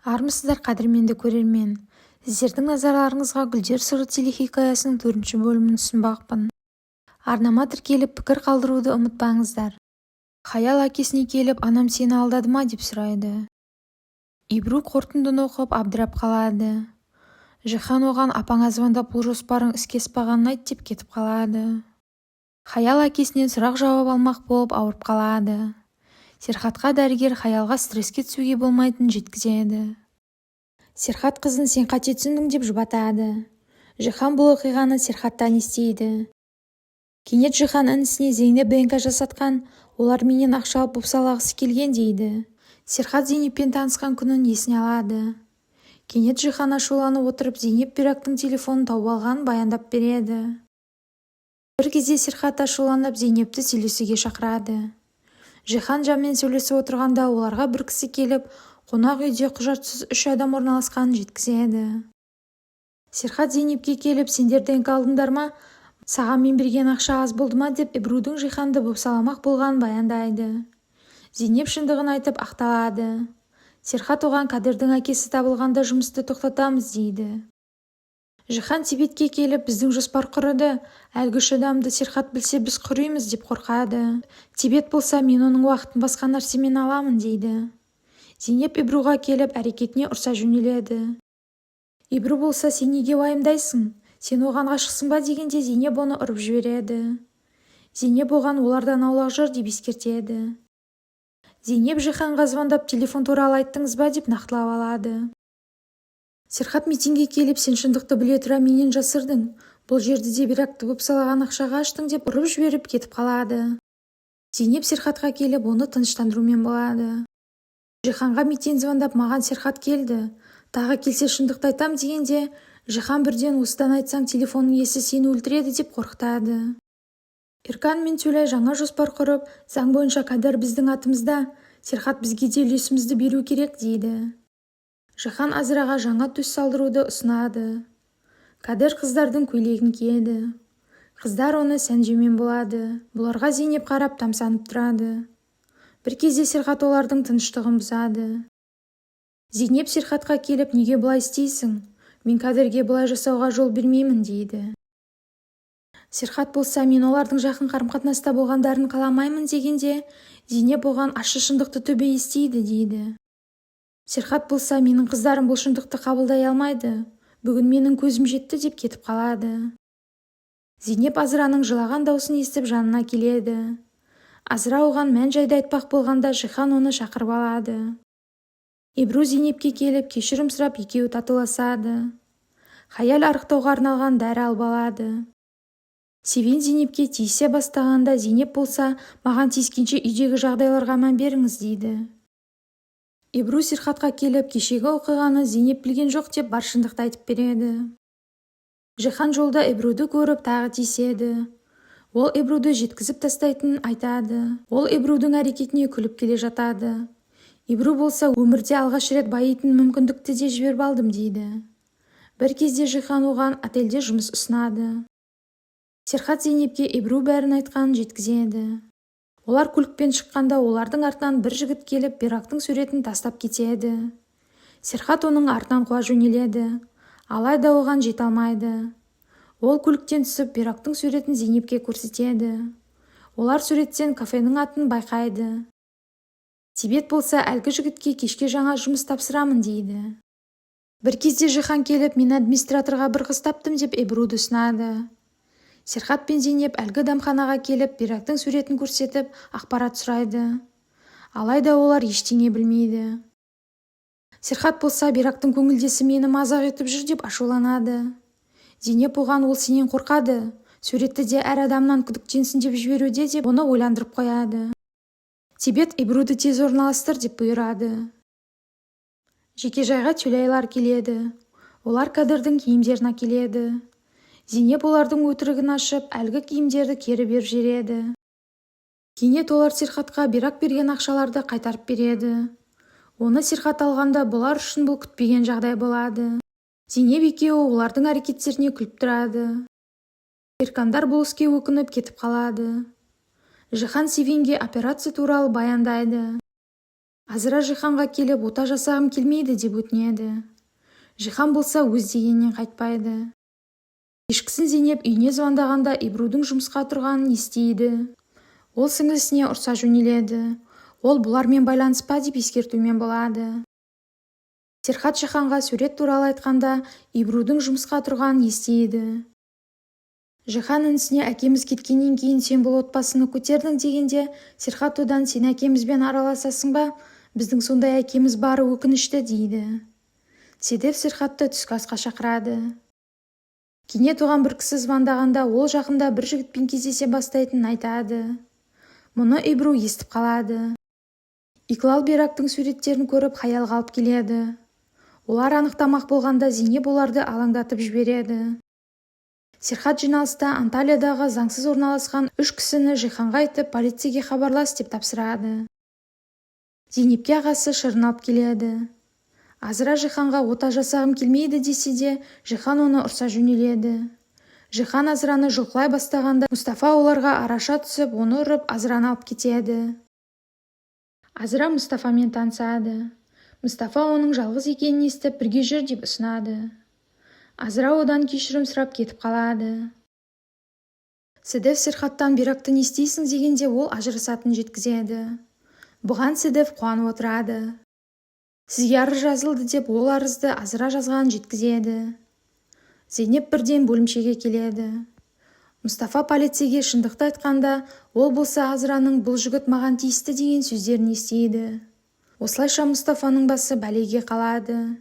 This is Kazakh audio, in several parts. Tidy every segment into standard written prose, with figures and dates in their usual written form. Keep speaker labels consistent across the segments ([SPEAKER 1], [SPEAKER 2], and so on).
[SPEAKER 1] Армысыздар қадірменді көрермен. Сіздердің назарларыңызға Гүлдер сыры телехикаясының 4-ші бөлімін ұсынбақпын. Арнама тіркеліп пікір қалдыруды ұмытпаңыздар. Хаял әкесіне келіп, анам сені алдады ма деп сұрайды. Ибру қорытындыны оқып абдырап қалады. Жихан оған апаңа звондап бұл жоспарың іске аспағанын айт деп кетіп қалады. Хаял әкесінен сұрақ жауап алмақ болып ауырып қалады. Серхатқа дәрігер Хаялға стресске түсуге болмайтынын жеткізеді. Серхат қызын сен қате түсіндің деп жұбатады. Жихан бұл оқиғаны Серхаттан естиді. Кенет Жихан інісіне Зейнеп ДНК жасатқан, олар менен ақша алып бопсалағысы келген дейді. Серхат Зейнеппен танысқан күнін есіне алады. Кенет Жихан ашуланып отырып Зейнеп Бирактың телефонын тауып алғанын баяндап береді. Бір кезде Серхат ашуланып Зейнепті сөйлесуге шақырады. Жихан жанмен сөйлесіп отырғанда оларға бір кісі келіп, қонақ үйде құжатсыз 3 адам орналасқанын жеткізеді. Серхат Зейнепке келіп, сендер ДНК алдыңдар ма? Саған мен берген ақша аз болды ма деп Ибрудың Жиханды бопсаламақ болғанын баяндайды. Зейнеп шындығын айтып ақталады. Серхат оған Кадырдың әкесі табылғанда жұмысты тоқтатамыз дейді. Жихан Тибетке келіп, біздің жоспар құрыды, әлгі үш адамды Серхат білсе біз құримыз деп қорқады. Тибет болса мен оның уақытын басқа нәрсемен аламын дейді. Зейнеп Ибруға келіп, әрекетіне ұрса жөнеледі. Ибру болса сен неге уайымдайсың? Сен оған ғашықсың ба дегенде Зейнеп оны ұрып жібереді. Зейнеп оған олардан аулақ жүр деп ескертеді. Зейнеп Жиханға звондап телефон туралы айттыңыз ба деп нақтылап алады. Серхат митингге келіп, сен шындықты біле тұра менен жасырдың. Бұл жерді де Биракты бопсалаған ақшаға аштың деп ұрып жіберіп кетіп қалады. Зейнеп Серхатқа келіп, оны тыныштандырумен болады. Жиханға митен звондап, маған Серхат келді. Тағы келсе шындықты айтам дегенде, Жихан бірден осыдан айтсаң телефонның иесі сені өлтіреді деп қорқытады. Иркан мен Тюлай жаңа жоспар құрып, заң бойынша Кадыр біздің атымызда, Серхат бізге де үлесімізді беру керек дейді. Жихан Азыраға жаңа төс салдыруды ұсынады. Кадыр қыздардың көйлегін киеді. Қыздар оны сәнжемен болады. Бұларға Зейнеп қарап тамсанып тұрады. Бір кезде Серхат олардың тыныштығын бұзады. Зейнеп Серхатқа келіп, неге бұлай істейсің? Мен Кадырге бұлай жасауға жол бермеймін дейді. Серхат болса, мен олардың жақын қарым-қатынаста болғандарын қаламаймын дегенде, Зейнеп оған ащы шындықты төбе естиді дейді. Серхат болса, менің қыздарым бұл шындықты қабылдай алмайды. Бүгін менің көзім жетті деп кетіп қалады. Зейнеп Азыраның жылаған даусын естіп жанына келеді. Азыра оған мән-жайды айтпақ болғанда Жихан оны шақырып алады. Ибру Зейнепке келіп, кешірім сұрап екеуі татуласады. Хаял арықтауға арналған дәрі алып алады. Севен Зейнепке тиісе бастағанда Зейнеп болса, маған тиіскенше үйдегі жағдайларға мән беріңіз дейді. Ибру Серхатқа келіп, кешегі оқиғаны Зейнеп білген жоқ деп бар шындықты айтып береді. Жихан жолда Ибруды көріп тағы тиіседі. Ол Ибруды жеткізіп тастайтынын айтады. Ол Ибрудың әрекетіне күліп келе жатады. Ибру болса, өмірде алғаш рет байитын мүмкіндікті де жіберіп алдым дейді. Бір кезде Жихан оған отельде жұмыс ұсынады. Серхат Зейнепке Ибру бәрін айтқанын жеткізеді. Олар көлікпен шыққанда олардың артынан бір жігіт келіп Бирактың суретін тастап кетеді. Серхат оның артынан қуа жөнеледі. Алайда оған жете алмайды. Ол көліктен түсіп Бирактың суретін Зейнепке көрсетеді. Олар суреттен кафенің атын байқайды. Тибет болса, әлгі жігітке кешке жаңа жұмыс тапсырамын дейді. Бір кезде Жихан келіп, мен администраторға бір қыз таптым деп Ибруды ұсынады. Серхат пен Зейнеп әлгі дәмханаға келіп, Бирактың суретін көрсетіп, ақпарат сұрайды. Алайда олар ештеңе білмейді. Серхат болса, Бирактың көңілдесі мені мазақ етіп жүр деп ашуланады. Зейнеп оған, ол сенен қорқады. Суретті де әр адамнан күдіктенсін деп жіберуде деп оны ойландырып қояды. Тибет Ибруды тез орналастыр деп бұйырады. Жеке жайға Тюлайлар келеді. Олар Кадырдың киімдерін әкеледі. Зейнеп олардың өтірігін ашып, әлгі киімдерді кері беріп жібереді. Кенет олар Серхатқа Бирак берген ақшаларды қайтарып береді. Оны Серхат алғанда бұлар үшін бұл күтпеген жағдай болады. Зейнеп екеуі олардың әрекеттеріне күліп тұрады. Иркандар бұл іске өкініп кетіп қалады. Жихан Севенге операция туралы баяндайды. Азыра Жиханға келіп ота жасағым келмейді деп өтінеді. Жихан болса өз дегеннен қайтпайды. Кешкісін Зейнеп үйіне звондағанда Ибрудың жұмысқа тұрғанын естиді. Ол сіңлісіне ұрса жөнеледі. Ол бұлармен байланыспа деп ескертумен болады. Серхат Жиханға сурет туралы айтқанда Ибрудың жұмысқа тұрғанын естиді. Жихан інісіне әкеміз кеткеннен кейін сен бұл отбасыны көтердің дегенде, Серхат одан сен әкемізбен араласасың ба? Біздің сондай әкеміз бары өкінішті дейді. Седев Серхатты түскі асқа шақырады. Кенет оған бір кісі звондағанда ол жақында бір жігітпен кездесе бастайтынын айтады. Мұны Ибру естіп қалады. Иклал Берактың суреттерін көріп хаялға алып келеді. Олар анықтамақ болғанда Зейнеп оларды алаңдатып жібереді. Серхат жиналыста Анталиядағы заңсыз орналасқан 3 кісіні Жиханға айтып полицияға хабарлас деп тапсырады. Зейнепке ағасы шырын алып келеді. Азыра Жиханға ота жасағым келмейді десе де, Жихан оны ұрса жөнеледі. Жихан Азыраны жұлқылай бастағанда Мұстафа оларға араша түсіп, оны ұрып Азыраны алып кетеді. Азыра Мұстафамен танысады. Мұстафа оның жалғыз екенін естіп бірге жүр деп ұсынады. Азыра одан кешірім сұрап кетіп қалады. Седев Серхаттан Беракты не істейсің дегенде ол ажырасатынын жеткізеді. Бұған Седев қуанып отырады. Сізге арыз жазылды деп ол арызды Азыра жазғанын жеткізеді. Зейнеп бірден бөлімшеге келеді. Мұстафа полицейге шындықты айтқанда, ол болса Азыраның бұл жігіт маған тиісті деген сөздерін естиді. Осылайша Мұстафаның басы бәлеге қалады.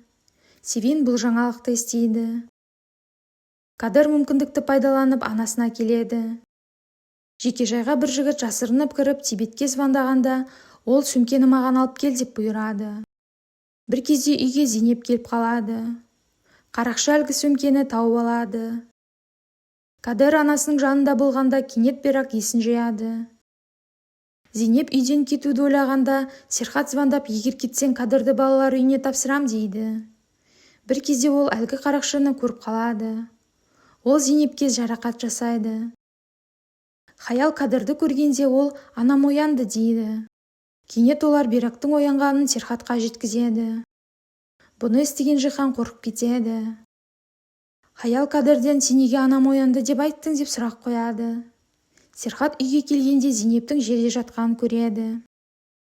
[SPEAKER 1] Севин бұл жаңалықты естиді. Кадыр мүмкіндікті пайдаланып анасына келеді. Жекежайға бір жігіт жасырынып кіріп Тибетке звондағанда, ол сөмкені маған алып кел деп бұйырады. Бір кезде үйге Зейнеп келіп қалады. Қарақшы әлгі сөмкені тауып алады. Кадыр анасының жанында болғанда кенет Берак есін жияды. Зейнеп үйден кетуді ойлағанда, Серхат звондап, егер кетсең Кадырды балалар үйіне тапсырам дейді. Бір кезде ол әлгі қарақшыны көріп қалады. Ол Зейнепке жарақат жасайды. Хаял Кадырды көргенде ол анам оянды дейді. Кенет олар Берактың оянғанын Серхатқа жеткізеді. Бұны естіген Жихан қорқып кетеді. Хаял Кадырден сен неге анам оянды деп айттың деп сұрақ қояды. Серхат үйге келгенде Зейнептің жерде жатқанын көреді.